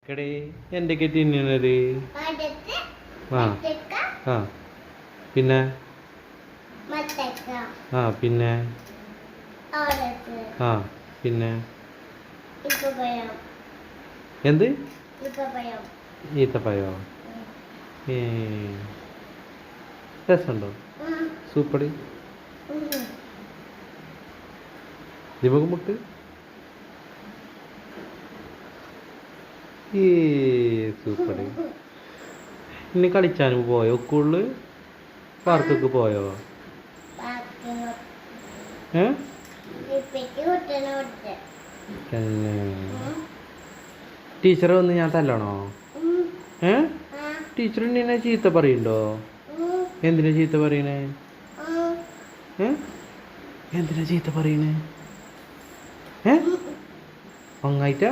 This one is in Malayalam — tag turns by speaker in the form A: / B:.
A: എടേ എന്തൊക്കെ തിന്നുന്നത്? ആ ആ പിന്നെ ആ പിന്നെ ആ പിന്നെ എന്ത് ഈത്തപ്പഴോ? രസമുണ്ടോ? സൂപ്പർ ദീപക് മുട്ട് ഈ സൂപ്പർ. ഇനി കളിച്ചാനും പോയോ? സ്കൂളിൽ പാർക്കൊക്കെ പോയോ? ടീച്ചർ വന്ന് ഞാൻ തല്ലണോ? ടീച്ചർ എന്നെ ചീത്ത പറയണ്ടോ? എന്തിനാ ചീത്ത പറയണേ? എന്തിനാ ചീത്ത പറയണേ? അങ്ങായിട്ടാ